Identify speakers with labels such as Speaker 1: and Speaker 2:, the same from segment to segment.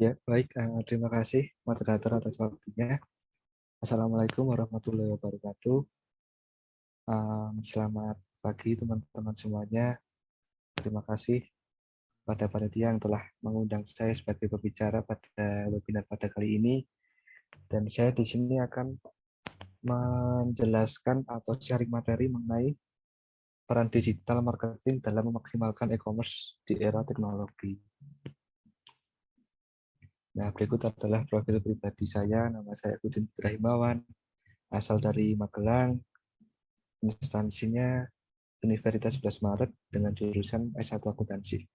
Speaker 1: Ya, baik. Terima kasih moderator atas waktunya. Assalamualaikum warahmatullahi wabarakatuh. Selamat pagi teman-teman semuanya. Terima kasih pada panitia yang telah mengundang saya sebagai pembicara pada webinar pada kali ini. Dan saya di sini akan menjelaskan atau sharing materi mengenai peran digital marketing dalam memaksimalkan e-commerce di era teknologi. Nah, berikut adalah profil pribadi saya. Nama saya Kudin Ibrahimawan, asal dari Magelang, instansinya Universitas 11 Maret dengan jurusan S1 Akuntansi.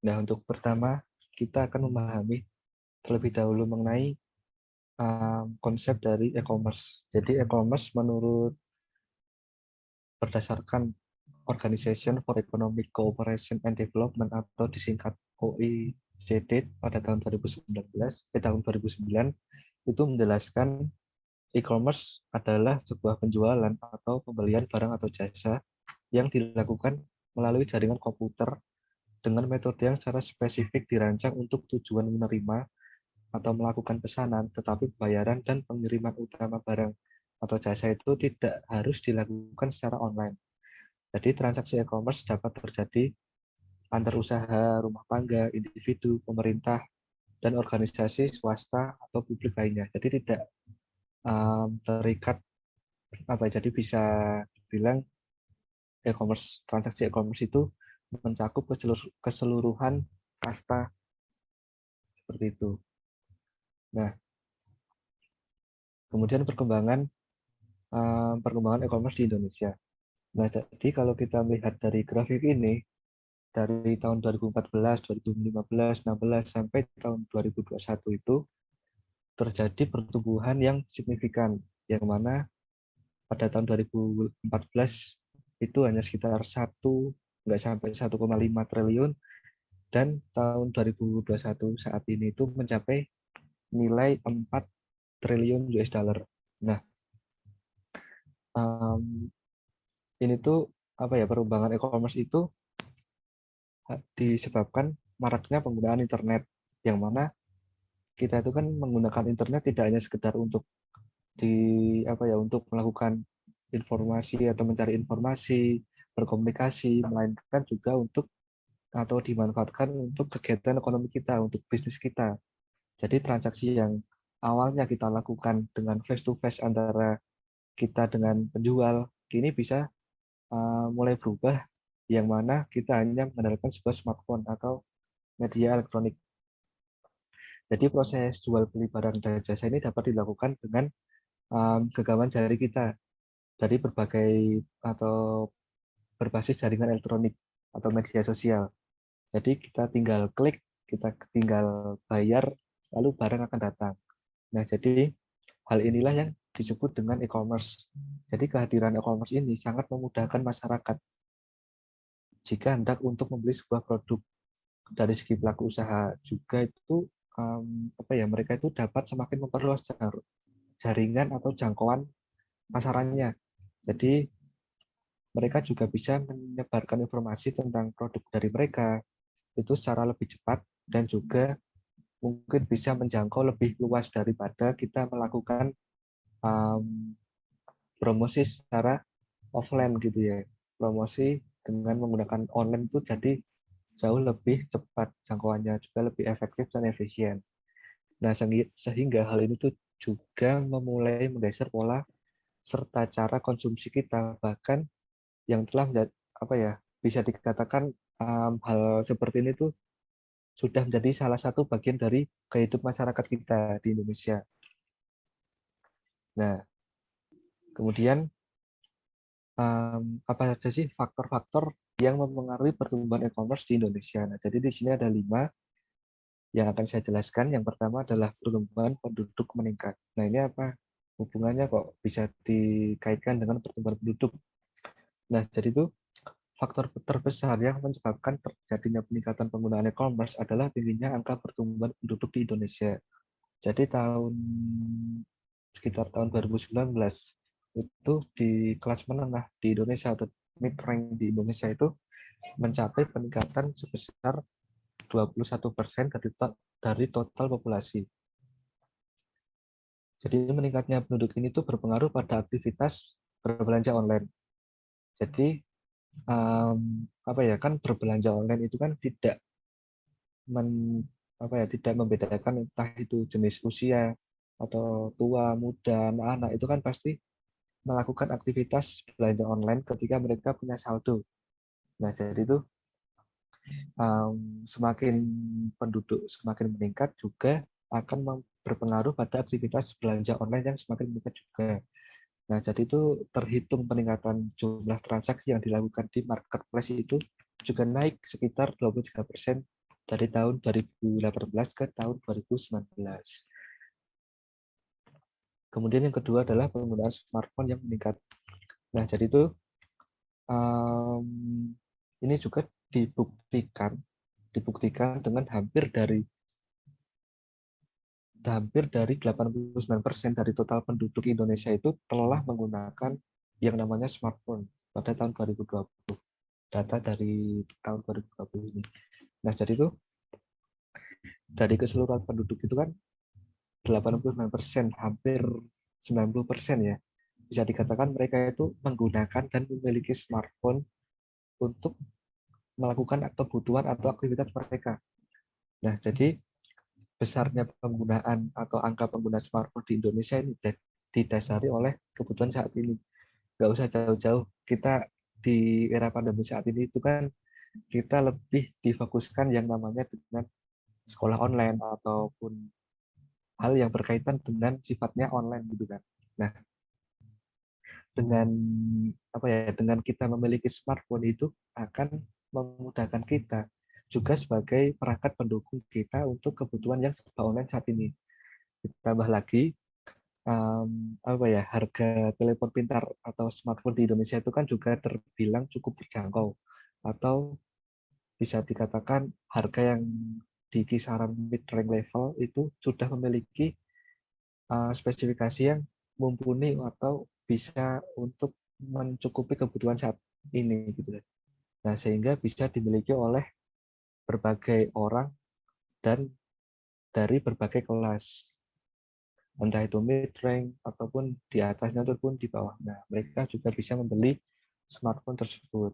Speaker 1: Nah, untuk pertama, kita akan memahami terlebih dahulu mengenai konsep dari e-commerce. Jadi, e-commerce menurut berdasarkan Organization for Economic Cooperation and Development atau disingkat OECD pada tahun 2009 itu menjelaskan e-commerce adalah sebuah penjualan atau pembelian barang atau jasa yang dilakukan melalui jaringan komputer dengan metode yang secara spesifik dirancang untuk tujuan menerima atau melakukan pesanan, tetapi pembayaran dan pengiriman utama barang atau jasa itu tidak harus dilakukan secara online. Jadi transaksi e-commerce dapat terjadi antar usaha, rumah tangga, individu, pemerintah, dan organisasi swasta atau publik lainnya. Jadi tidak terikat jadi bisa dibilang transaksi e-commerce itu mencakup keseluruhan kasta seperti itu. Nah, kemudian perkembangan e-commerce di Indonesia. Nah, jadi kalau kita melihat dari grafik ini, dari tahun 2014, 2015, 16, sampai tahun 2021 itu terjadi pertumbuhan yang signifikan, yang mana pada tahun 2014 itu hanya sekitar nggak sampai 1,5 triliun, dan tahun 2021 saat ini itu mencapai nilai 4 triliun US dollar. Nah, ini tuh perkembangan e-commerce itu disebabkan maraknya penggunaan internet, yang mana kita itu kan menggunakan internet tidak hanya sekedar untuk untuk melakukan informasi atau mencari informasi, berkomunikasi, melainkan juga untuk atau dimanfaatkan untuk kegiatan ekonomi kita, untuk bisnis kita. Jadi transaksi yang awalnya kita lakukan dengan face to face antara kita dengan penjual, kini bisa mulai berubah, yang mana kita hanya mengandalkan sebuah smartphone atau media elektronik. Jadi proses jual beli barang dan jasa ini dapat dilakukan dengan genggaman jari kita dari berbagai atau berbasis jaringan elektronik atau media sosial. Jadi kita tinggal klik, kita tinggal bayar, lalu barang akan datang. Nah, jadi hal inilah yang disebut dengan e-commerce. Jadi kehadiran e-commerce ini sangat memudahkan masyarakat jika hendak untuk membeli sebuah produk. Dari segi pelaku usaha juga itu mereka itu dapat semakin memperluas jaringan atau jangkauan pasarannya. Jadi mereka juga bisa menyebarkan informasi tentang produk dari mereka itu secara lebih cepat, dan juga mungkin bisa menjangkau lebih luas daripada kita melakukan promosi secara offline gitu ya. Promosi dengan menggunakan online itu jadi jauh lebih cepat jangkauannya, juga lebih efektif dan efisien. Nah, sehingga hal ini tuh juga memulai menggeser pola serta cara konsumsi kita, bahkan yang telah bisa dikatakan hal seperti ini tuh sudah menjadi salah satu bagian dari kehidupan masyarakat kita di Indonesia. Nah, kemudian apa saja sih faktor-faktor yang mempengaruhi pertumbuhan e-commerce di Indonesia? Nah, jadi di sini ada 5 yang akan saya jelaskan. Yang pertama adalah pertumbuhan penduduk meningkat. Nah, ini apa hubungannya kok bisa dikaitkan dengan pertumbuhan penduduk? Nah, jadi itu faktor terbesar yang menyebabkan terjadinya peningkatan penggunaan e-commerce adalah tingginya angka pertumbuhan penduduk di Indonesia. Jadi sekitar tahun 2019 itu di kelas menengah di Indonesia atau mid rank di Indonesia itu mencapai peningkatan sebesar 21% dari total populasi. Jadi meningkatnya penduduk ini tuh berpengaruh pada aktivitas berbelanja online. Jadi apa ya, kan berbelanja online itu kan tidak membedakan entah itu jenis usia atau tua, muda, anak-anak, itu kan pasti melakukan aktivitas belanja online ketika mereka punya saldo. Nah, jadi itu semakin penduduk semakin meningkat juga akan berpengaruh pada aktivitas belanja online yang semakin meningkat juga. Nah, jadi itu terhitung peningkatan jumlah transaksi yang dilakukan di marketplace itu juga naik sekitar 23% dari tahun 2018 ke tahun 2019. Kemudian yang kedua adalah penggunaan smartphone yang meningkat. Nah, jadi itu ini juga dibuktikan dengan hampir dari 89% dari total penduduk Indonesia itu telah menggunakan yang namanya smartphone pada tahun 2020. Data dari tahun 2020 ini. Nah, jadi itu dari keseluruhan penduduk itu kan 89%, hampir 90% ya. Bisa dikatakan mereka itu menggunakan dan memiliki smartphone untuk melakukan kebutuhan atau aktivitas mereka. Nah, jadi besarnya penggunaan atau angka pengguna smartphone di Indonesia ini didasari oleh kebutuhan saat ini. Nggak usah jauh-jauh, kita di era pandemi saat ini itu kan kita lebih difokuskan yang namanya dengan sekolah online ataupun hal yang berkaitan dengan sifatnya online gitu kan. Nah, dengan dengan kita memiliki smartphone itu akan memudahkan kita juga sebagai perangkat pendukung kita untuk kebutuhan yang serba online saat ini. Ditambah lagi harga telepon pintar atau smartphone di Indonesia itu kan juga terbilang cukup terjangkau, atau bisa dikatakan harga yang di kisaran mid range level itu sudah memiliki spesifikasi yang mumpuni atau bisa untuk mencukupi kebutuhan saat ini gitu. Nah, sehingga bisa dimiliki oleh berbagai orang dan dari berbagai kelas, entah itu mid range ataupun di atasnya ataupun di bawahnya. Mereka juga bisa membeli smartphone tersebut.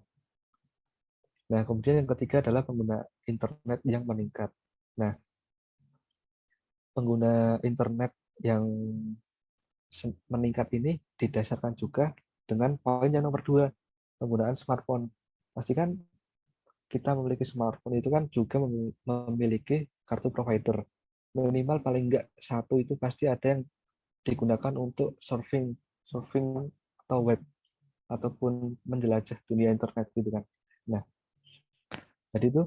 Speaker 1: Nah, kemudian yang ketiga adalah pengguna internet yang meningkat. Nah, pengguna internet yang meningkat ini didasarkan juga dengan poin yang nomor 2, penggunaan smartphone. Pastikan kita memiliki smartphone itu kan juga memiliki kartu provider. Minimal paling enggak satu itu pasti ada yang digunakan untuk surfing atau web ataupun menjelajah dunia internet gitu kan. Nah, jadi itu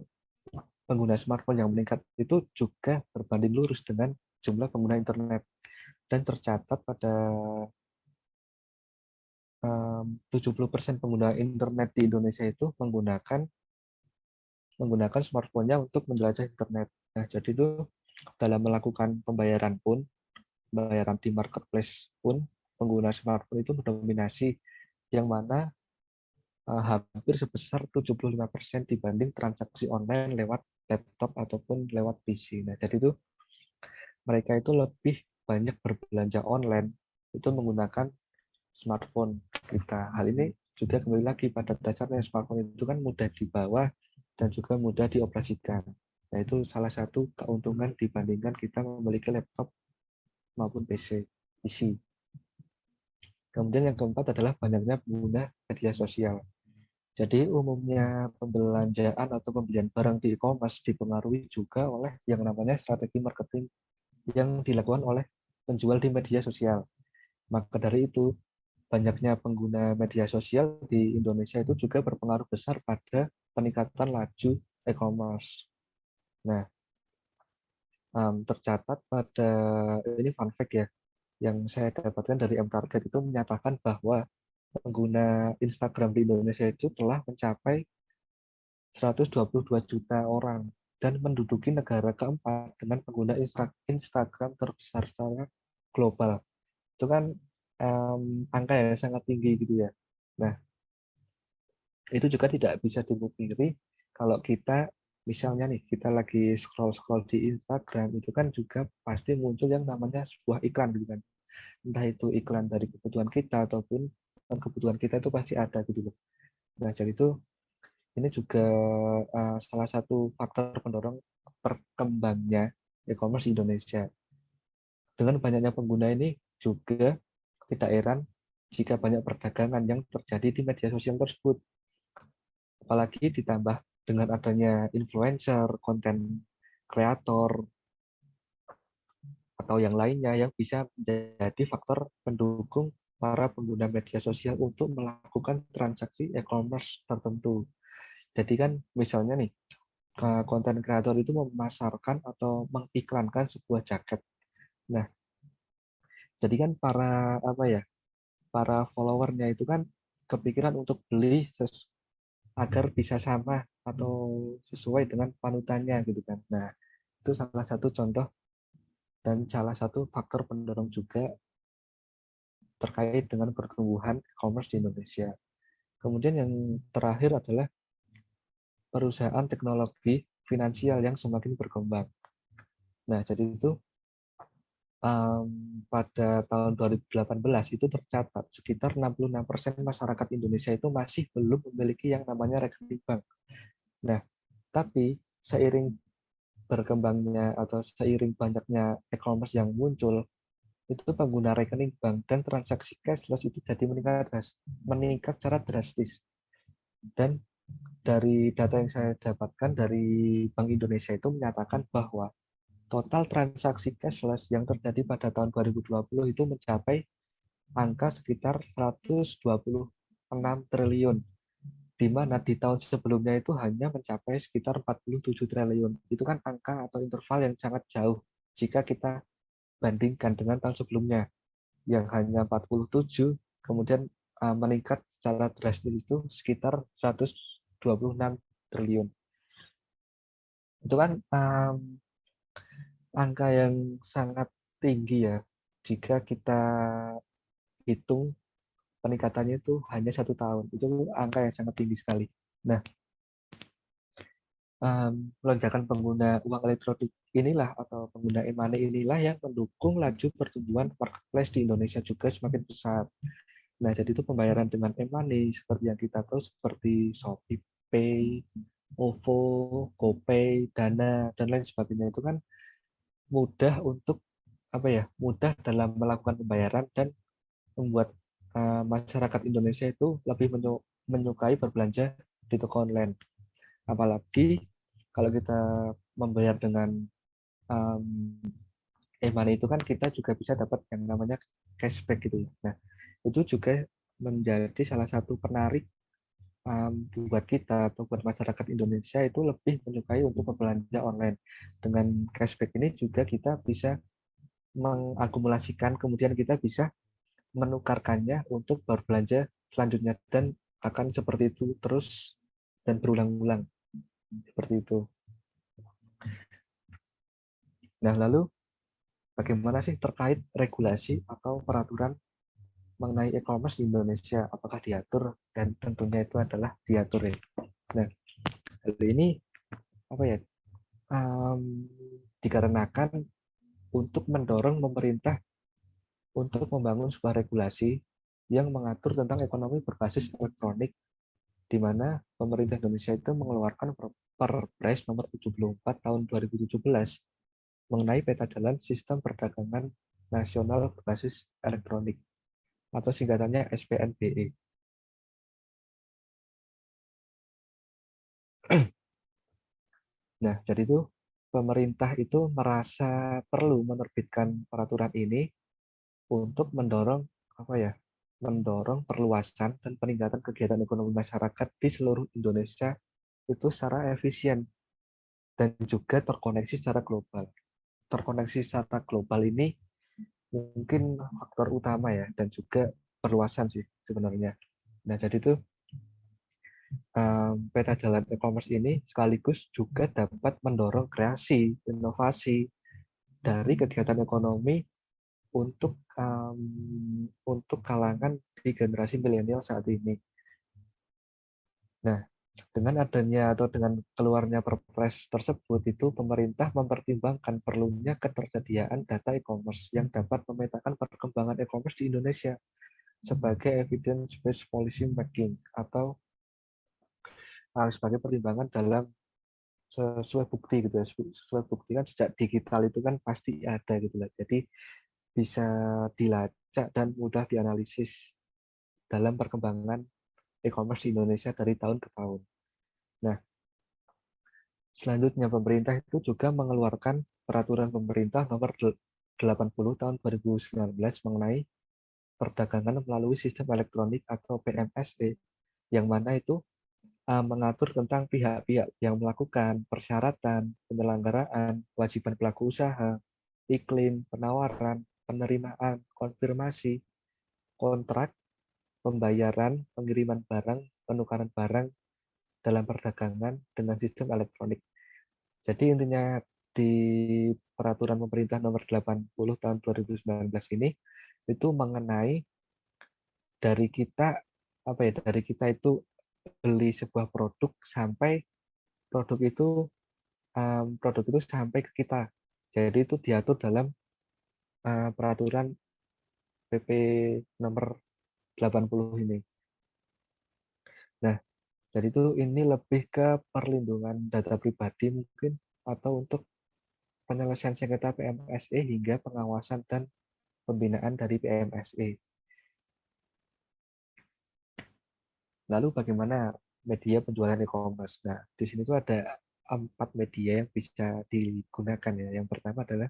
Speaker 1: pengguna smartphone yang meningkat itu juga berbanding lurus dengan jumlah pengguna internet, dan tercatat pada 70% pengguna internet di Indonesia itu menggunakan smartphone-nya untuk menjelajah internet. Nah, jadi itu dalam melakukan pembayaran di marketplace pun pengguna smartphone itu mendominasi, yang mana hampir sebesar 75% dibanding transaksi online lewat laptop ataupun lewat PC. Nah, jadi itu mereka itu lebih banyak berbelanja online itu menggunakan smartphone kita. Hal ini juga kembali lagi pada dasarnya smartphone itu kan mudah dibawa dan juga mudah dioperasikan. Nah, itu salah satu keuntungan dibandingkan kita memiliki laptop maupun PC. Kemudian yang keempat adalah banyaknya pengguna media sosial. Jadi umumnya pembelanjaan atau pembelian barang di e-commerce dipengaruhi juga oleh yang namanya strategi marketing yang dilakukan oleh penjual di media sosial. Maka dari itu, banyaknya pengguna media sosial di Indonesia itu juga berpengaruh besar pada peningkatan laju e-commerce. Nah, tercatat pada ini fun fact ya, yang saya dapatkan dari M-Target itu menyatakan bahwa pengguna Instagram di Indonesia itu telah mencapai 122 juta orang dan menduduki negara keempat dengan pengguna Instagram terbesar secara global. Itu kan angka yang sangat tinggi gitu ya. Nah, Itu juga tidak bisa dipungkiri kalau kita misalnya nih kita lagi scroll-scroll di Instagram itu kan juga pasti muncul yang namanya sebuah iklan gitu kan. Entah itu iklan dari kebutuhan kita ataupun kebutuhan kita itu pasti ada gitu loh. Nah, jadi itu ini juga salah satu faktor pendorong berkembangnya e-commerce di Indonesia. Dengan banyaknya pengguna ini juga tidak heran jika banyak perdagangan yang terjadi di media sosial tersebut. Apalagi ditambah dengan adanya influencer, konten kreator, atau yang lainnya yang bisa menjadi faktor pendukung para pengguna media sosial untuk melakukan transaksi e-commerce tertentu. Jadi kan misalnya nih, konten kreator itu memasarkan atau mengiklankan sebuah jaket. Nah, jadi kan para followernya itu kan kepikiran untuk beli agar bisa sama atau sesuai dengan panutannya gitu kan. Nah, itu salah satu contoh dan salah satu faktor pendorong juga terkait dengan pertumbuhan e-commerce di Indonesia. Kemudian yang terakhir adalah perusahaan teknologi finansial yang semakin berkembang. Nah, jadi itu pada tahun 2018 itu tercatat sekitar 66% masyarakat Indonesia itu masih belum memiliki yang namanya rekening bank. Nah, tapi seiring berkembangnya atau seiring banyaknya e-commerce yang muncul, itu pengguna rekening bank dan transaksi cashless itu jadi meningkat secara drastis. Dan dari data yang saya dapatkan dari Bank Indonesia itu menyatakan bahwa total transaksi cashless yang terjadi pada tahun 2020 itu mencapai angka sekitar 126 triliun, di mana di tahun sebelumnya itu hanya mencapai sekitar 47 triliun. Itu kan angka atau interval yang sangat jauh jika kita bandingkan dengan tahun sebelumnya yang hanya 47, kemudian meningkat secara drastis itu sekitar 126 triliun. Itu kan angka yang sangat tinggi ya jika kita hitung peningkatannya itu hanya 1 tahun. Itu angka yang sangat tinggi sekali. Nah, lonjakan pengguna uang elektronik inilah atau pengguna e-money inilah yang mendukung laju pertumbuhan marketplace di Indonesia juga semakin besar. Nah, jadi itu pembayaran dengan e-money seperti yang kita tahu seperti Shopee Pay, OVO, GoPay, Dana, dan lain sebagainya itu kan mudah untuk mudah dalam melakukan pembayaran dan membuat masyarakat Indonesia itu lebih menyukai berbelanja di toko online. Apalagi kalau kita membayar dengan um, e-money itu kan kita juga bisa dapat yang namanya cashback gitu ya. Nah, itu juga menjadi salah satu penarik buat kita atau buat masyarakat Indonesia itu lebih menyukai untuk berbelanja online. Dengan cashback ini juga kita bisa mengakumulasikan, kemudian kita bisa menukarkannya untuk berbelanja selanjutnya dan akan seperti itu terus dan berulang-ulang seperti itu. Nah, lalu bagaimana sih terkait regulasi atau peraturan mengenai e-commerce di Indonesia? Apakah diatur? Dan tentunya itu adalah diatur ya. Nah, hal ini apa ya? Dikarenakan untuk mendorong pemerintah untuk membangun sebuah regulasi yang mengatur tentang ekonomi berbasis elektronik, di mana pemerintah Indonesia itu mengeluarkan Perpres nomor 74 tahun 2017 mengenai peta jalan sistem perdagangan nasional berbasis elektronik atau singkatannya SPNBE. Nah, jadi itu pemerintah itu merasa perlu menerbitkan peraturan ini untuk mendorong mendorong perluasan dan peningkatan kegiatan ekonomi masyarakat di seluruh Indonesia itu secara efisien dan juga terkoneksi secara global. Terkoneksi secara global ini mungkin faktor utama ya dan juga perluasan sih sebenarnya. Nah, jadi itu peta jalan e-commerce ini sekaligus juga dapat mendorong kreasi, inovasi dari kegiatan ekonomi untuk kalangan di generasi milenial saat ini. Nah, dengan adanya atau dengan keluarnya Perpres tersebut itu pemerintah mempertimbangkan perlunya ketersediaan data e-commerce yang dapat memetakan perkembangan e-commerce di Indonesia sebagai evidence-based policy making atau sebagai pertimbangan dalam sesuai bukti gitu ya. Sesuai bukti kan sejak digital itu kan pasti ada gitu lah. Jadi bisa dilacak dan mudah dianalisis dalam perkembangan e-commerce di Indonesia dari tahun ke tahun. Nah, selanjutnya pemerintah itu juga mengeluarkan peraturan pemerintah nomor 80 tahun 2019 mengenai perdagangan melalui sistem elektronik atau PMSE, yang mana itu mengatur tentang pihak-pihak yang melakukan persyaratan, penyelenggaraan, kewajiban pelaku usaha, iklim, penawaran, penerimaan, konfirmasi, kontrak, pembayaran, pengiriman barang, penukaran barang dalam perdagangan dengan sistem elektronik. Jadi intinya di peraturan pemerintah nomor 80 tahun 2019 ini itu mengenai dari kita dari kita itu beli sebuah produk sampai produk itu produk itu sampai ke kita. Jadi itu diatur dalam peraturan PP nomor 80 ini. Nah, jadi itu ini lebih ke perlindungan data pribadi mungkin atau untuk penyelesaian sengketa PMSE hingga pengawasan dan pembinaan dari PMSE. Lalu bagaimana media penjualan e-commerce? Nah, di sini tuh ada 4 media yang bisa digunakan ya. Yang pertama adalah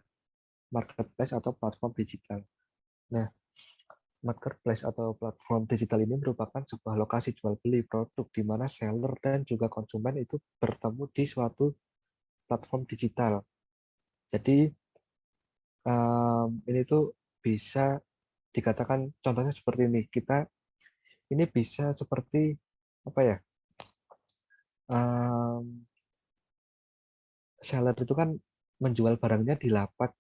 Speaker 1: marketplace atau platform digital. Nah, marketplace atau platform digital ini merupakan sebuah lokasi jual beli produk di mana seller dan juga konsumen itu bertemu di suatu platform digital. Jadi ini tuh bisa dikatakan contohnya seperti ini. Kita ini bisa seperti apa ya? Um, Seller itu kan menjual barangnya di lapak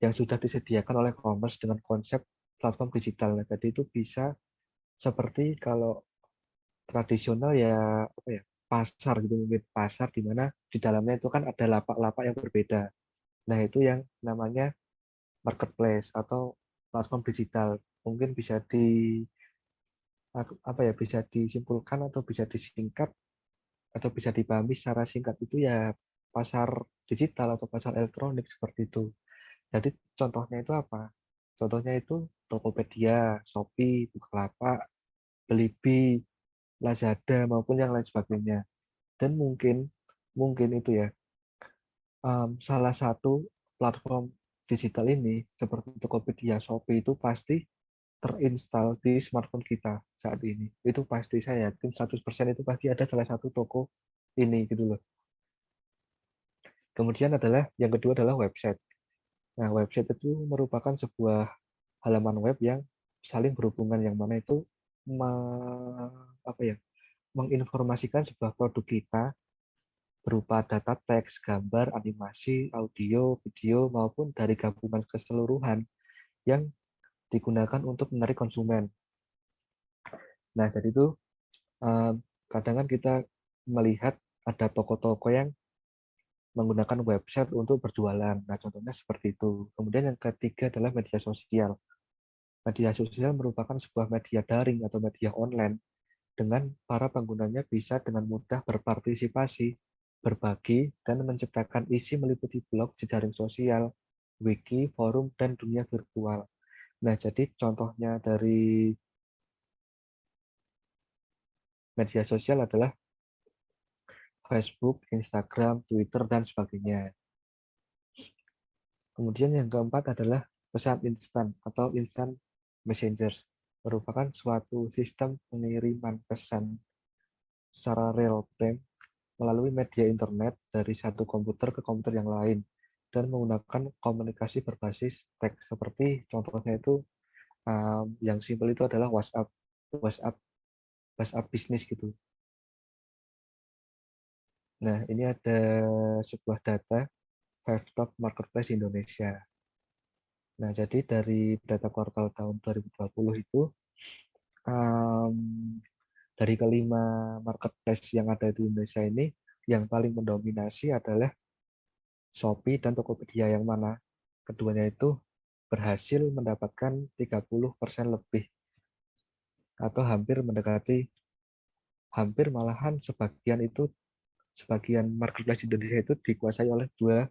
Speaker 1: yang sudah disediakan oleh commerce dengan konsep platform digital. Nah, jadi itu bisa seperti kalau tradisional ya apa ya pasar gitu mungkin pasar di mana di dalamnya itu kan ada lapak-lapak yang berbeda. Nah, itu yang namanya marketplace atau platform digital. Mungkin bisa bisa disimpulkan atau bisa disingkat atau bisa dipahami secara singkat itu ya pasar digital atau pasar elektronik seperti itu. Jadi contohnya itu apa? Contohnya itu Tokopedia, Shopee, Bukalapak, Blibli, Lazada maupun yang lain sebagainya. Dan mungkin mungkin itu ya salah satu platform digital ini seperti Tokopedia, Shopee itu pasti terinstall di smartphone kita saat ini. Itu pasti saya yakin 100% itu pasti ada salah satu toko ini gitu loh. Kemudian adalah yang kedua adalah website. Nah, website itu merupakan sebuah halaman web yang saling berhubungan yang mana itu me, apa ya, menginformasikan sebuah produk kita berupa data teks, gambar, animasi, audio, video maupun dari gabungan keseluruhan yang digunakan untuk menarik konsumen. Nah, jadi itu kadang kan kita melihat ada toko-toko yang menggunakan website untuk berjualan. Nah, contohnya seperti itu. Kemudian yang ketiga adalah media sosial. Media sosial merupakan sebuah media daring atau media online dengan para penggunanya bisa dengan mudah berpartisipasi, berbagi, dan menciptakan isi meliputi blog, jejaring sosial, wiki, forum, dan dunia virtual. Nah, jadi contohnya dari media sosial adalah Facebook, Instagram, Twitter, dan sebagainya. Kemudian yang keempat adalah pesan instan atau instant messenger, merupakan suatu sistem pengiriman pesan secara real time melalui media internet dari satu komputer ke komputer yang lain dan menggunakan komunikasi berbasis teks seperti contohnya itu yang simpel itu adalah WhatsApp, WhatsApp, WhatsApp bisnis gitu. Nah, ini ada sebuah data Five Top Marketplace Indonesia. Nah, jadi dari data kuartal tahun 2020 itu um, dari kelima marketplace yang ada di Indonesia ini, yang paling mendominasi adalah Shopee dan Tokopedia, yang mana keduanya itu berhasil mendapatkan 30% lebih, atau hampir malahan sebagian marketplace Indonesia itu dikuasai oleh dua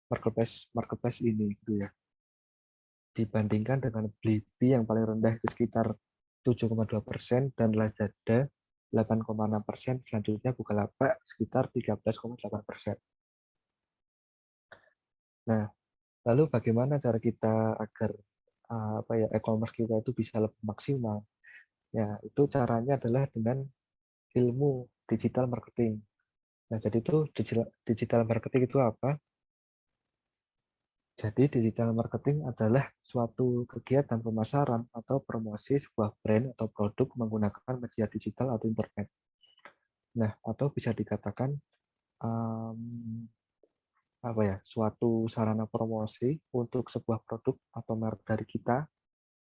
Speaker 1: marketplace ini gitu ya. Dibandingkan dengan Blibli yang paling rendah itu sekitar 7,2% dan Lazada 8,6%, selanjutnya Bukalapak sekitar 13,8%. Nah, lalu bagaimana cara kita agar e-commerce kita itu bisa lebih maksimal? Ya, itu caranya adalah dengan ilmu digital marketing. Nah, jadi itu digital marketing itu apa? Jadi digital marketing adalah suatu kegiatan pemasaran atau promosi sebuah brand atau produk menggunakan media digital atau internet. Nah, atau bisa dikatakan suatu sarana promosi untuk sebuah produk atau merek dari kita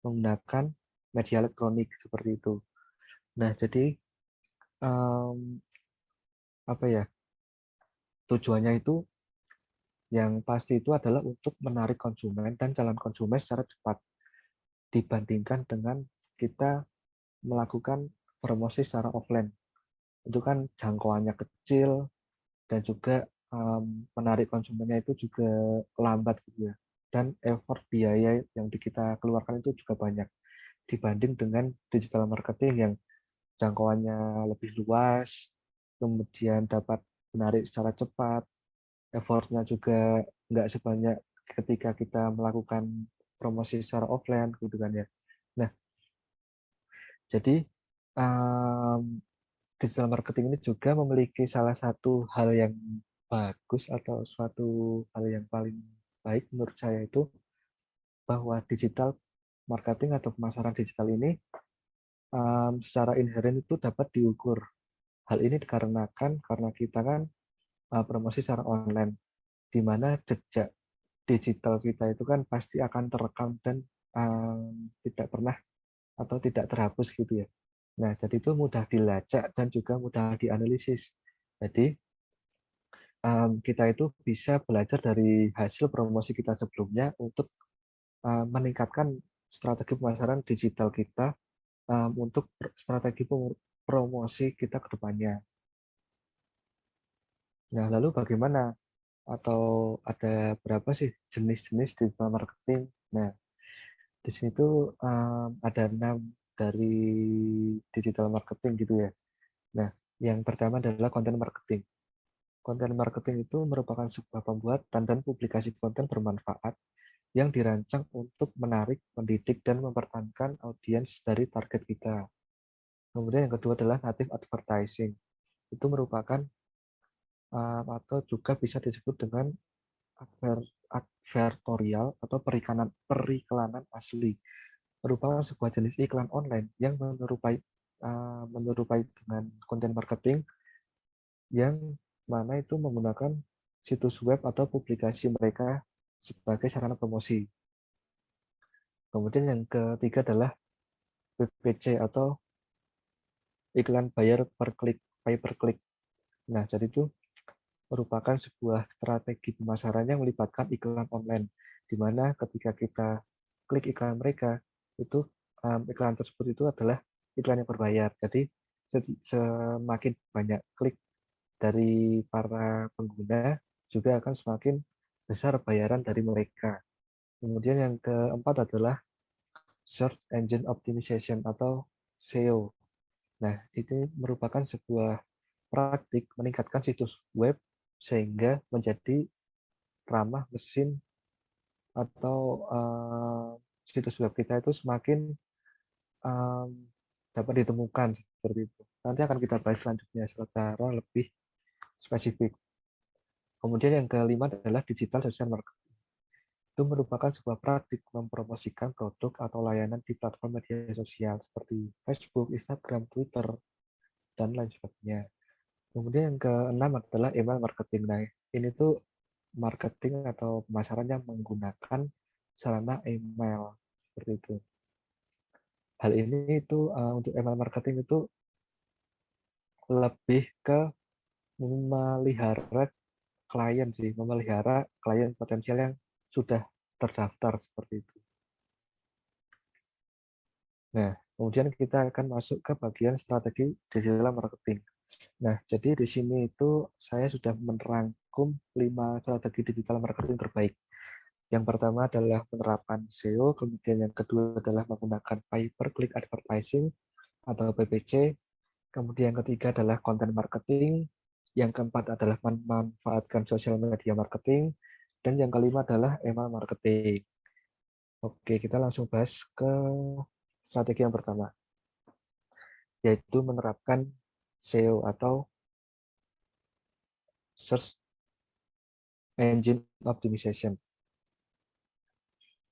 Speaker 1: menggunakan media elektronik seperti itu. Nah, jadi tujuannya itu yang pasti itu adalah untuk menarik konsumen dan calon konsumen secara cepat dibandingkan dengan kita melakukan promosi secara offline. Itu kan jangkauannya kecil dan juga menarik konsumennya itu juga lambat gitu ya. Dan effort biaya yang kita keluarkan itu juga banyak dibanding dengan digital marketing yang jangkauannya lebih luas, kemudian dapat menarik secara cepat, effortnya juga nggak sebanyak ketika kita melakukan promosi secara offline gitu kan ya. Nah, jadi digital marketing ini juga memiliki salah satu hal yang bagus atau suatu hal yang paling baik menurut saya itu bahwa digital marketing atau pemasaran digital ini secara inheren itu dapat diukur. Hal ini dikarenakan karena kita kan promosi secara online, di mana jejak digital kita itu kan pasti akan terekam dan tidak pernah atau tidak terhapus gitu ya. Nah, jadi itu mudah dilacak dan juga mudah dianalisis. Jadi kita itu bisa belajar dari hasil promosi kita sebelumnya untuk meningkatkan strategi pemasaran digital kita untuk strategi promosi kita ke depannya. Nah, lalu bagaimana atau ada berapa sih jenis-jenis digital marketing? Nah, di sini tuh ada 6 dari digital marketing gitu ya. Nah, yang pertama adalah konten marketing. Konten marketing itu merupakan sebuah pembuatan dan publikasi konten bermanfaat yang dirancang untuk menarik, mendidik, dan mempertahankan audiens dari target kita. Kemudian yang kedua adalah native advertising. Itu merupakan atau juga bisa disebut dengan advertorial atau periklanan asli, merupakan sebuah jenis iklan online yang menyerupai dengan konten marketing yang mana itu menggunakan situs web atau publikasi mereka sebagai sarana promosi. Kemudian yang ketiga adalah PPC atau iklan bayar per klik, pay per klik. Nah, jadi itu merupakan sebuah strategi pemasaran yang melibatkan iklan online, di mana ketika kita klik iklan mereka, itu iklan tersebut itu adalah iklan yang berbayar. Jadi semakin banyak klik dari para pengguna, juga akan semakin besar bayaran dari mereka. Kemudian yang keempat adalah Search Engine Optimization atau SEO. Nah, ini merupakan sebuah praktik meningkatkan situs web sehingga menjadi ramah mesin atau situs web kita itu semakin dapat ditemukan seperti itu. Nanti akan kita bahas selanjutnya secara lebih spesifik. Kemudian yang kelima adalah digital social marketing. Itu merupakan sebuah praktik mempromosikan produk atau layanan di platform media sosial seperti Facebook, Instagram, Twitter, dan lain sebagainya. Kemudian yang keenam adalah email marketing. Nah, ini tuh marketing atau pemasaran yang menggunakan sarana email seperti itu. Hal ini itu untuk email marketing itu lebih ke memelihara klien sih, memelihara klien potensial yang sudah terdaftar seperti itu. Nah, kemudian kita akan masuk ke bagian strategi digital marketing. Nah, jadi di sini itu saya sudah merangkum 5 strategi digital marketing terbaik. Yang pertama adalah menerapkan SEO, kemudian yang kedua adalah menggunakan pay per click advertising atau PPC, kemudian yang ketiga adalah content marketing, yang keempat adalah memanfaatkan social media marketing, dan yang kelima adalah email marketing. Oke, kita langsung bahas ke strategi yang pertama, yaitu menerapkan SEO atau Search Engine Optimization.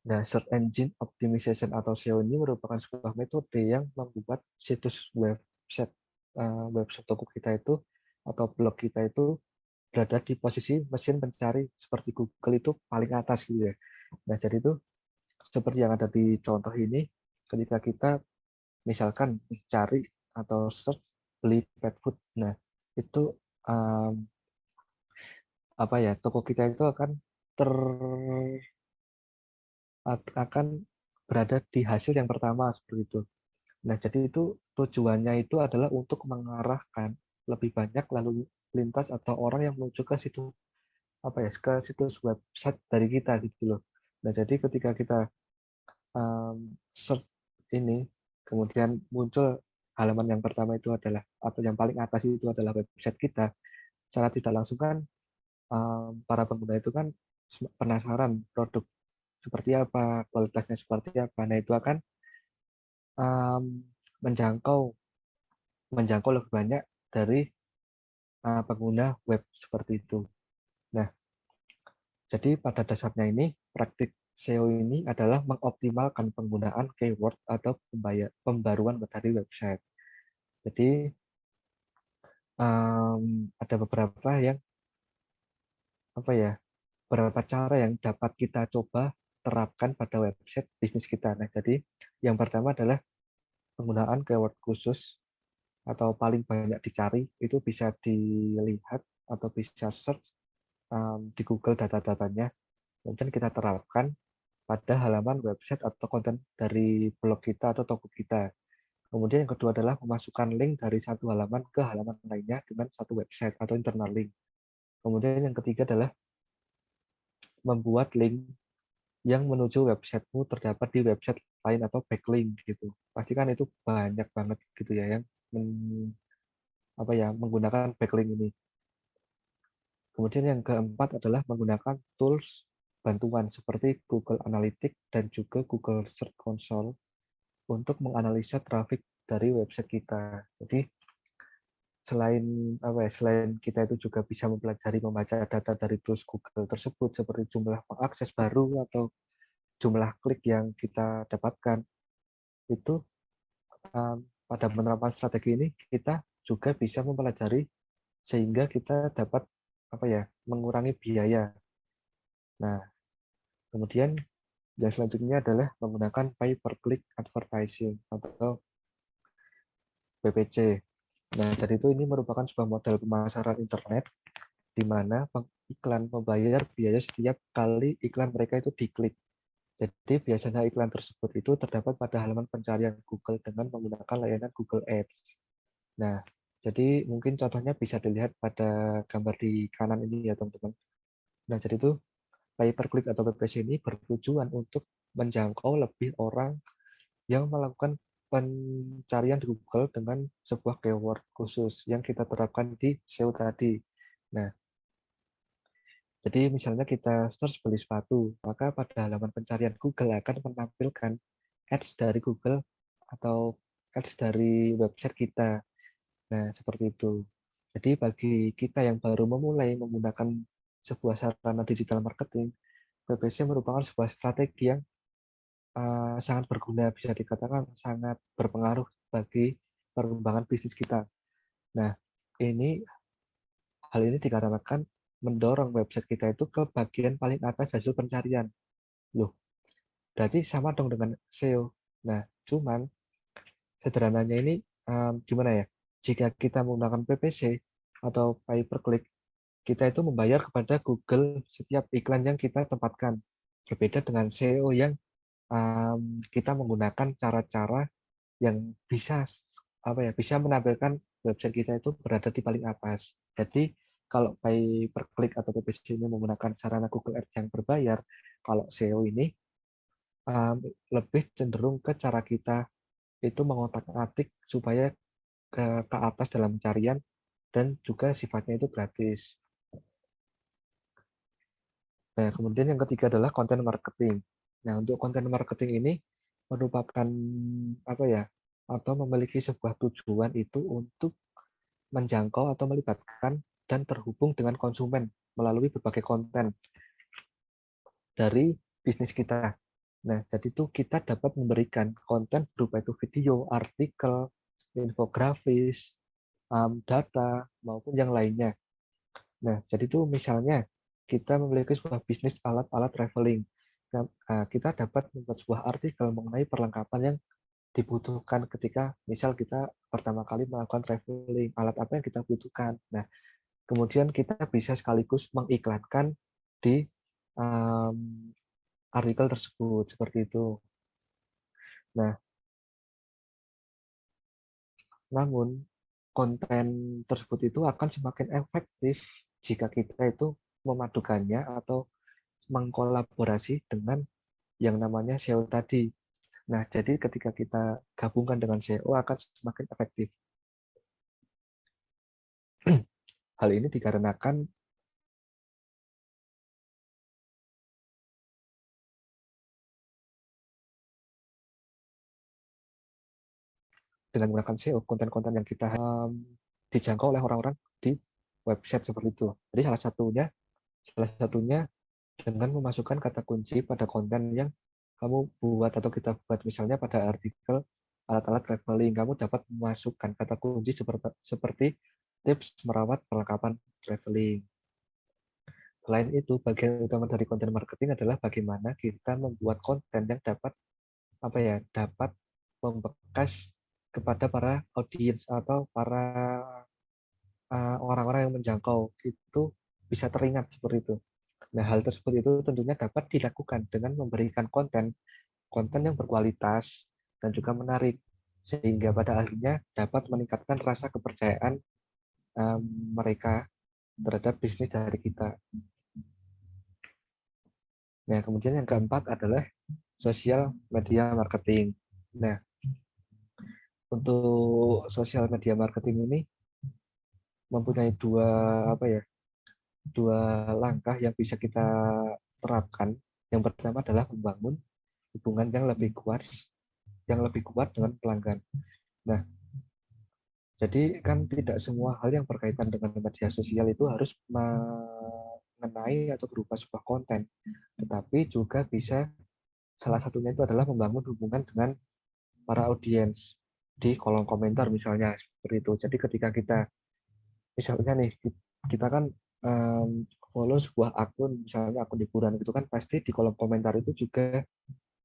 Speaker 1: Nah, Search Engine Optimization atau SEO ini merupakan sebuah metode yang membuat situs website toko kita itu atau blog kita itu berada di posisi mesin pencari seperti Google itu paling atas gitu ya. Nah, jadi itu seperti yang ada di contoh ini, ketika kita misalkan cari atau search beli pet food, nah itu apa ya, toko kita itu akan berada di hasil yang pertama seperti itu. Nah, jadi itu tujuannya itu adalah untuk mengarahkan lebih banyak lalu lintas atau orang yang menuju ke situ apa ya, ke situs website dari kita gitu loh. Nah, jadi ketika kita search ini, kemudian muncul halaman yang pertama itu adalah atau yang paling atas itu adalah website kita, secara tidak langsung kan para pengguna itu kan penasaran produk seperti apa, kualitasnya seperti apa. Nah, itu akan um, menjangkau menjangkau lebih banyak dari pengguna web seperti itu. Nah, jadi pada dasarnya ini praktik SEO ini adalah mengoptimalkan penggunaan keyword atau pembaruan dari website. Jadi ada beberapa yang apa ya, beberapa cara yang dapat kita coba terapkan pada website bisnis kita. Nah, jadi yang pertama adalah penggunaan keyword khusus atau paling banyak dicari itu bisa dilihat atau bisa search di Google data-datanya, kemudian kita terapkan pada halaman website atau konten dari blog kita atau toko kita. Kemudian yang kedua adalah memasukkan link dari satu halaman ke halaman lainnya dengan satu website atau internal link. Kemudian yang ketiga adalah membuat link yang menuju websitemu terdapat di website lain atau backlink gitu. Pasti kan itu banyak banget gitu ya yang menggunakan backlink ini. Kemudian yang keempat adalah menggunakan tools bantuan seperti Google Analytics dan juga Google Search Console untuk menganalisa traffic dari website kita. Jadi selain kita itu juga bisa mempelajari membaca data dari tools Google tersebut seperti jumlah pengakses baru atau jumlah klik yang kita dapatkan, itu pada penerapan strategi ini kita juga bisa mempelajari sehingga kita dapat mengurangi biaya. Nah, kemudian yang selanjutnya adalah menggunakan pay per click advertising atau PPC. Nah, jadi itu ini merupakan sebuah model pemasaran internet di mana iklan membayar biaya setiap kali iklan mereka itu diklik. Jadi biasanya iklan tersebut itu terdapat pada halaman pencarian Google dengan menggunakan layanan Google Ads. Nah, jadi mungkin contohnya bisa dilihat pada gambar di kanan ini ya teman-teman. Nah, jadi itu pay per click atau PPC ini bertujuan untuk menjangkau lebih orang yang melakukan pencarian di Google dengan sebuah keyword khusus yang kita terapkan di SEO tadi. Nah, jadi misalnya kita search beli sepatu, maka pada halaman pencarian Google akan menampilkan ads dari Google atau ads dari website kita. Nah, seperti itu. Jadi bagi kita yang baru memulai menggunakan sebuah sarana digital marketing, PPC merupakan sebuah strategi yang sangat berguna, bisa dikatakan sangat berpengaruh bagi perkembangan bisnis kita. Nah, hal ini dikarenakan mendorong website kita itu ke bagian paling atas hasil pencarian. Loh, berarti sama dong dengan SEO. Nah, cuman sederhananya ini gimana ya? jika kita menggunakan PPC atau pay per click, kita itu membayar kepada Google setiap iklan yang kita tempatkan. Berbeda dengan SEO yang kita menggunakan cara-cara yang bisa menampilkan website kita itu berada di paling atas. Jadi kalau pay per click atau PPC ini menggunakan sarana Google Ads yang berbayar, kalau SEO ini lebih cenderung ke cara kita itu mengotak-atik supaya ke atas dalam pencarian dan juga sifatnya itu gratis. Nah, kemudian yang ketiga adalah konten marketing. Nah, untuk konten marketing ini merupakan apa ya? Atau memiliki sebuah tujuan itu untuk menjangkau atau melibatkan dan terhubung dengan konsumen melalui berbagai konten dari bisnis kita. Nah, jadi itu kita dapat memberikan konten berupa itu video, artikel, infografis, data, maupun yang lainnya. Nah, jadi itu misalnya kita memiliki sebuah bisnis alat-alat traveling. Nah, kita dapat membuat sebuah artikel mengenai perlengkapan yang dibutuhkan ketika misal kita pertama kali melakukan traveling, alat apa yang kita butuhkan. Nah, kemudian kita bisa sekaligus mengiklankan di um, artikel tersebut seperti itu. Nah, namun konten tersebut itu akan semakin efektif jika kita itu memadukannya atau mengkolaborasi dengan yang namanya SEO tadi. Nah, jadi ketika kita gabungkan dengan SEO akan semakin efektif. Hal ini dikarenakan dengan menggunakan SEO, konten-konten yang kita dijangkau oleh orang-orang di website seperti itu. Jadi salah satunya dengan memasukkan kata kunci pada konten yang kamu buat atau kita buat, misalnya pada artikel alat-alat traveling, kamu dapat memasukkan kata kunci seperti tips merawat perlengkapan traveling. Selain itu, bagian utama dari konten marketing adalah bagaimana kita membuat konten yang dapat membekas kepada para audiens atau para orang-orang yang menjangkau itu bisa teringat seperti itu. Nah, hal tersebut itu tentunya dapat dilakukan dengan memberikan konten yang berkualitas dan juga menarik, sehingga pada akhirnya dapat meningkatkan rasa kepercayaan mereka terhadap bisnis dari kita. Nah, kemudian yang keempat adalah sosial media marketing. Nah, untuk sosial media marketing ini mempunyai dua langkah yang bisa kita terapkan. Yang pertama adalah membangun hubungan yang lebih kuat dengan pelanggan. Nah, jadi kan tidak semua hal yang berkaitan dengan media sosial itu harus mengenai atau berupa sebuah konten, tetapi juga bisa salah satunya itu adalah membangun hubungan dengan para audiens di kolom komentar misalnya seperti itu. Jadi ketika kita misalnya nih kita kan follow sebuah akun, misalnya akun hiburan itu kan pasti di kolom komentar itu juga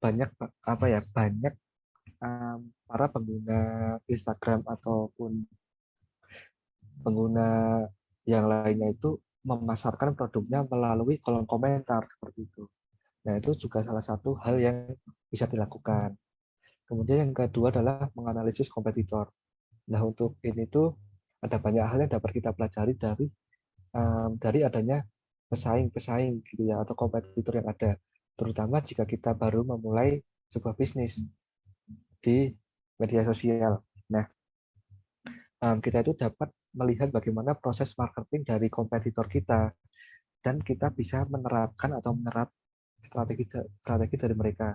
Speaker 1: banyak banyak para pengguna Instagram ataupun pengguna yang lainnya itu memasarkan produknya melalui kolom komentar seperti itu. Nah, itu juga salah satu hal yang bisa dilakukan. Kemudian yang kedua adalah menganalisis kompetitor. Nah, untuk ini tuh ada banyak hal yang dapat kita pelajari dari adanya pesaing-pesaing gitu ya, atau kompetitor yang ada. Terutama jika kita baru memulai sebuah bisnis di media sosial. Nah, kita itu dapat melihat bagaimana proses marketing dari kompetitor kita, dan kita bisa menerapkan atau menyerap strategi dari mereka.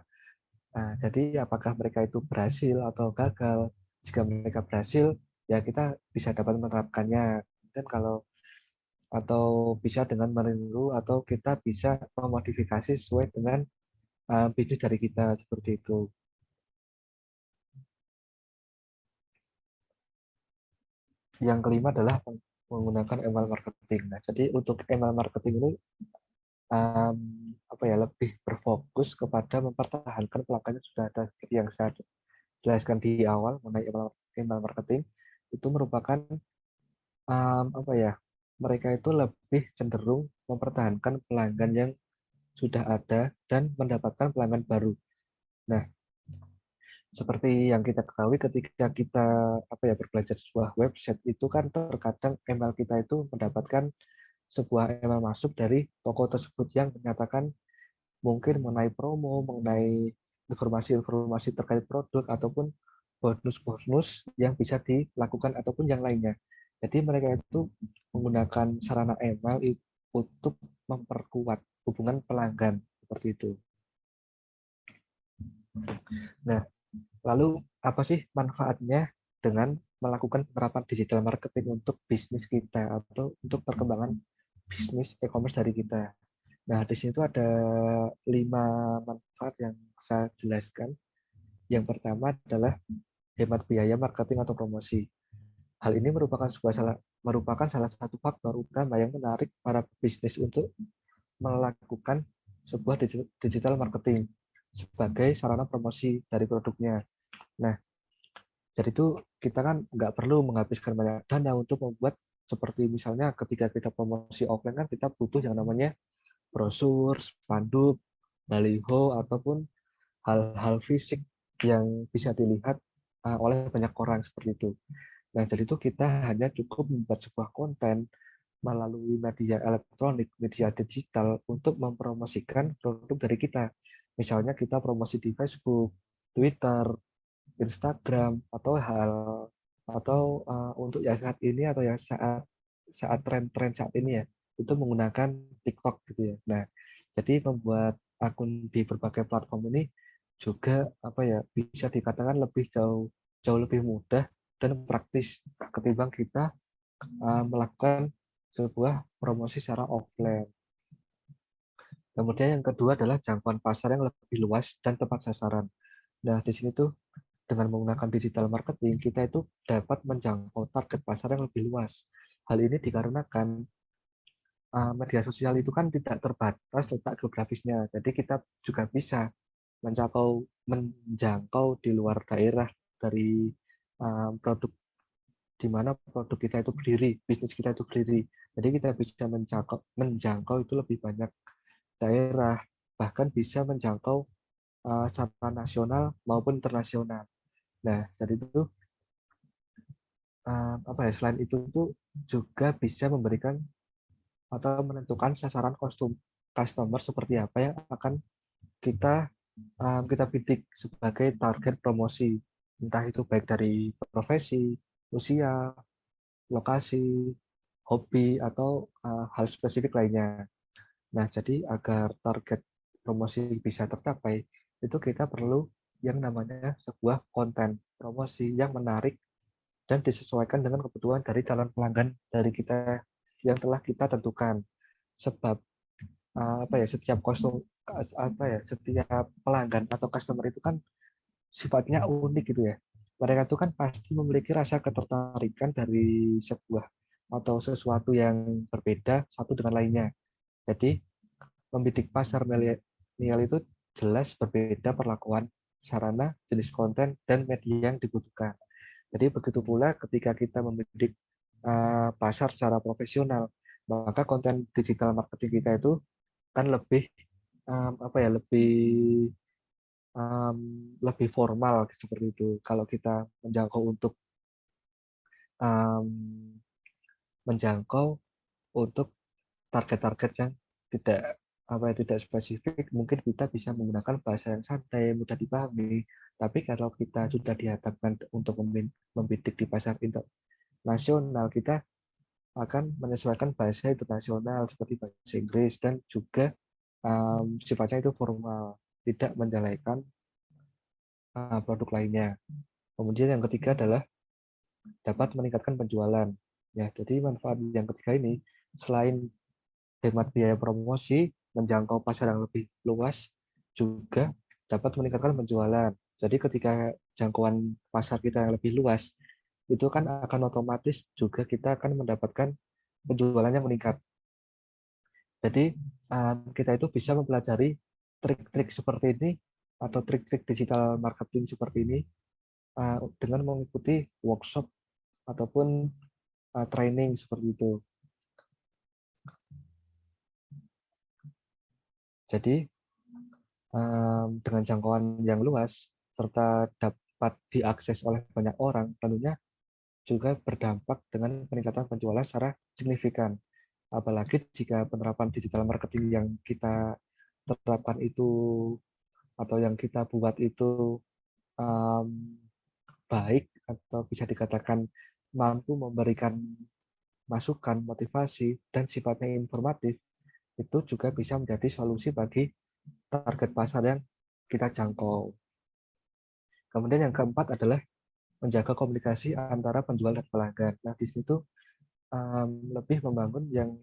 Speaker 1: Nah, jadi apakah mereka itu berhasil atau gagal? Jika mereka berhasil, ya kita bisa dapat menerapkannya. Dan kalau atau bisa dengan meniru atau kita bisa memodifikasi sesuai dengan bisnis dari kita seperti itu. Yang kelima adalah menggunakan email marketing. Nah, jadi untuk email marketing ini um, lebih berfokus kepada mempertahankan pelanggan yang sudah ada, seperti yang saya jelaskan di awal mengenai email marketing. itu merupakan apa ya? Mereka itu lebih cenderung mempertahankan pelanggan yang sudah ada dan mendapatkan pelanggan baru. Nah, seperti yang kita ketahui ketika kita berbelanja sebuah website itu kan terkadang email kita itu mendapatkan sebuah email masuk dari toko tersebut yang menyatakan mungkin mengenai promo, mengenai informasi-informasi terkait produk ataupun bonus-bonus yang bisa dilakukan ataupun yang lainnya. Jadi mereka itu menggunakan sarana email untuk memperkuat hubungan pelanggan seperti itu. Nah, lalu apa sih manfaatnya dengan melakukan penerapan digital marketing untuk bisnis kita atau untuk perkembangan bisnis e-commerce dari kita? Nah, di sini tuh ada 5 manfaat yang saya jelaskan. Yang pertama adalah hemat biaya marketing atau promosi. Hal ini merupakan salah satu faktor utama yang menarik para bisnis untuk melakukan sebuah digital marketing sebagai sarana promosi dari produknya. Nah, jadi itu kita kan nggak perlu menghabiskan banyak dana untuk membuat seperti misalnya ketika kita promosi offline kan kita butuh yang namanya brosur, spanduk, baliho, ataupun hal-hal fisik yang bisa dilihat oleh banyak orang seperti itu. Nah, jadi itu kita hanya cukup membuat sebuah konten melalui media elektronik, media digital untuk mempromosikan produk dari kita. Misalnya kita promosi di Facebook, Twitter, Instagram, atau untuk yang saat ini atau yang saat tren-tren saat ini ya, itu menggunakan TikTok gitu ya. Nah, jadi membuat akun di berbagai platform ini juga bisa dikatakan jauh lebih mudah dan praktis ketimbang kita melakukan sebuah promosi secara offline. Kemudian yang kedua adalah jangkauan pasar yang lebih luas dan tepat sasaran. Nah, di sini tuh dengan menggunakan digital marketing, kita itu dapat menjangkau target pasar yang lebih luas. Hal ini dikarenakan media sosial itu kan tidak terbatas letak geografisnya. Jadi kita juga bisa menjangkau di luar daerah dari produk di mana produk kita itu berdiri, bisnis kita itu berdiri. Jadi kita bisa menjangkau itu lebih banyak daerah, bahkan bisa menjangkau secara nasional maupun internasional. Nah, dari itu selain itu tuh juga bisa memberikan atau menentukan sasaran customer seperti apa yang akan kita kita bidik sebagai target promosi, entah itu baik dari profesi, usia, lokasi, hobi, atau hal spesifik lainnya. Nah, jadi agar target promosi bisa tercapai, itu kita perlu yang namanya sebuah konten promosi yang menarik dan disesuaikan dengan kebutuhan dari calon pelanggan dari kita yang telah kita tentukan. Sebab setiap pelanggan atau customer itu kan sifatnya unik gitu ya. Mereka itu kan pasti memiliki rasa ketertarikan dari sebuah atau sesuatu yang berbeda satu dengan lainnya. Jadi membidik pasar milenial itu jelas berbeda perlakuan, sarana, jenis konten, dan media yang dibutuhkan. Jadi begitu pula ketika kita membidik pasar secara profesional, maka konten digital marketing kita itu kan lebih lebih lebih formal seperti itu. Kalau kita menjangkau untuk um, menjangkau untuk target-target yang tidak tidak spesifik, mungkin kita bisa menggunakan bahasa yang santai, mudah dipahami. Tapi kalau kita sudah dihadapkan untuk membidik di pasar internasional, kita akan menyesuaikan bahasa internasional seperti bahasa Inggris dan juga sifatnya itu formal, tidak menjelekan produk lainnya. Kemudian yang ketiga adalah dapat meningkatkan penjualan. Ya, jadi manfaat yang ketiga ini selain hemat biaya promosi, menjangkau pasar yang lebih luas, juga dapat meningkatkan penjualan. Jadi ketika jangkauan pasar kita yang lebih luas, itu kan akan otomatis juga kita akan mendapatkan penjualannya meningkat. Jadi kita itu bisa mempelajari trik-trik seperti ini atau trik-trik digital marketing seperti ini dengan mengikuti workshop ataupun training seperti itu. Jadi dengan jangkauan yang luas serta dapat diakses oleh banyak orang, tentunya juga berdampak dengan peningkatan penjualan secara signifikan. Apalagi jika penerapan digital marketing yang kita terapkan itu atau yang kita buat itu um, baik atau bisa dikatakan mampu memberikan masukan, motivasi, dan sifatnya informatif, itu juga bisa menjadi solusi bagi target pasar yang kita jangkau. Kemudian yang keempat adalah menjaga komunikasi antara penjual dan pelanggan. Nah, di situ lebih membangun yang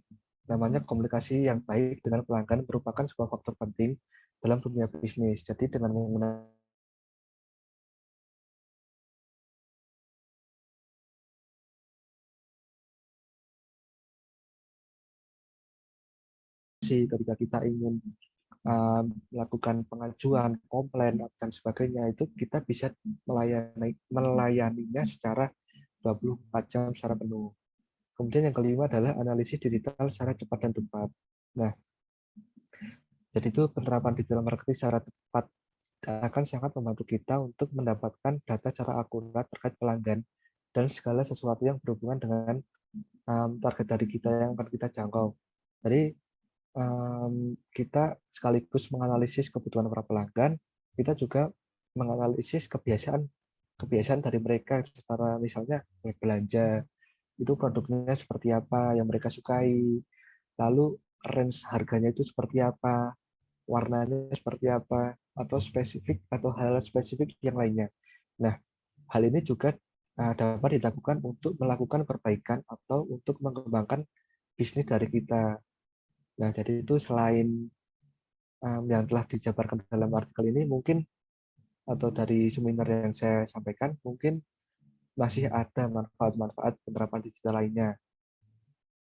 Speaker 1: namanya komunikasi yang baik dengan pelanggan merupakan sebuah faktor penting dalam dunia bisnis. Jadi dengan menggunakan ketika kita ingin melakukan pengajuan, komplain, dan sebagainya, itu kita bisa melayaninya secara 24 jam secara penuh. Kemudian yang kelima adalah analisis digital secara cepat dan tepat. Nah, jadi itu penerapan digital marketing secara tepat akan sangat membantu kita untuk mendapatkan data secara akurat terkait pelanggan dan segala sesuatu yang berhubungan dengan target dari kita yang akan kita jangkau. Jadi kita sekaligus menganalisis kebutuhan para pelanggan, kita juga menganalisis kebiasaan dari mereka secara misalnya belanja itu produknya seperti apa yang mereka sukai, lalu range harganya itu seperti apa, warnanya seperti apa, atau spesifik atau hal spesifik yang lainnya. Nah, hal ini juga dapat dilakukan untuk melakukan perbaikan atau untuk mengembangkan bisnis dari kita. Nah, jadi itu selain yang telah dijabarkan dalam artikel ini, mungkin atau dari seminar yang saya sampaikan, mungkin masih ada manfaat-manfaat penerapan digital lainnya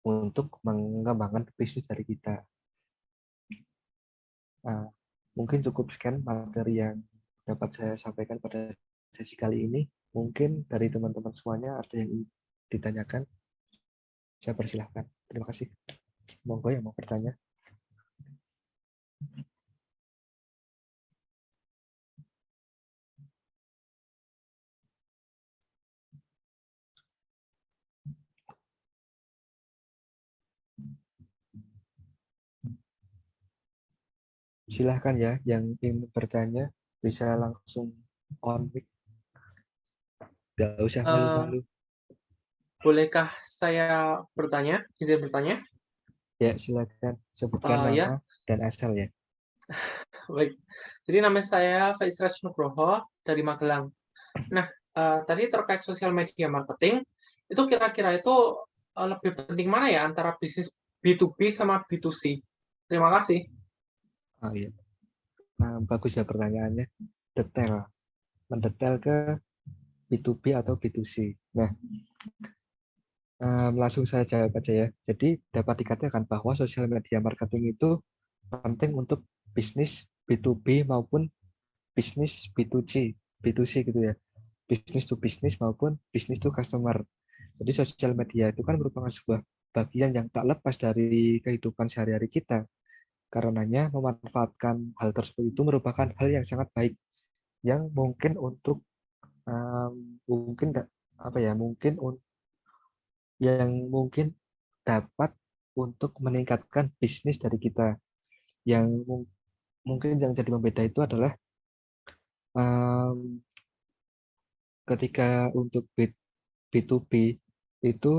Speaker 1: untuk mengembangkan bisnis dari kita. Nah, mungkin cukup sekian materi yang dapat saya sampaikan pada sesi kali ini. Mungkin dari teman-teman semuanya ada yang ditanyakan, saya persilahkan. Terima kasih. Monggo yang mau bertanya. Silahkan ya, yang ingin bertanya bisa langsung on mic. Nggak usah malu-malu.
Speaker 2: Bolehkah saya bertanya? Izin bertanya?
Speaker 1: Ya, silakan sebutkan nama
Speaker 2: Ya,
Speaker 1: dan asal ya.
Speaker 2: baik. Jadi nama saya Faisraj Nugroho dari Magelang. Nah, tadi terkait sosial media marketing, itu kira-kira itu lebih penting mana ya antara bisnis B2B sama B2C? Terima kasih.
Speaker 1: Oh, iya. Nah, bagus ya pertanyaannya. Detail. Mendetail ke B2B atau B2C. Nah, langsung saya jawab aja ya. Jadi dapat dikatakan bahwa sosial media marketing itu penting untuk bisnis B2B maupun bisnis B2C, B2C gitu ya. Bisnis to bisnis maupun bisnis to customer. Jadi sosial media itu kan merupakan sebuah bagian yang tak lepas dari kehidupan sehari-hari kita. Karenanya memanfaatkan hal tersebut itu merupakan hal yang sangat baik yang mungkin untuk mungkin apa ya mungkin yang mungkin dapat untuk meningkatkan bisnis dari kita. Yang mungkin yang jadi pembeda itu adalah um, ketika untuk B2B itu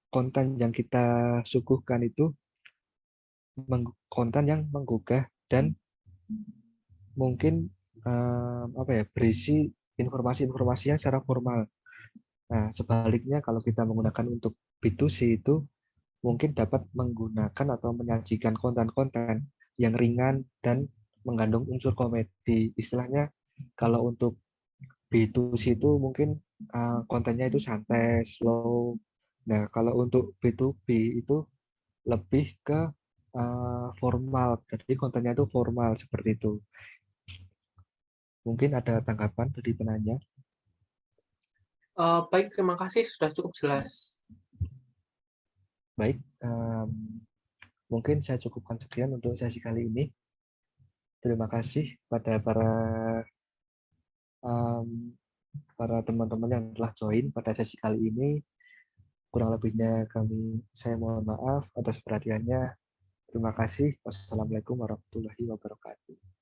Speaker 1: konten yang kita suguhkan itu konten yang menggugah dan mungkin apa ya berisi informasi-informasi yang secara formal. Nah, sebaliknya kalau kita menggunakan untuk B2C itu mungkin dapat menggunakan atau menyajikan konten-konten yang ringan dan mengandung unsur komedi. Istilahnya kalau untuk B2C itu mungkin kontennya itu santai, slow. Nah, kalau untuk B2B itu lebih ke formal. Jadi kontennya itu formal seperti itu. Mungkin ada tanggapan dari penanya.
Speaker 2: Baik, terima kasih sudah cukup jelas.
Speaker 1: Baik, mungkin saya cukupkan sekian untuk sesi kali ini. Terima kasih pada um, para teman-teman yang telah join pada sesi kali ini. Kurang lebihnya saya mohon maaf atas perhatiannya. Terima kasih. Wassalamualaikum warahmatullahi wabarakatuh.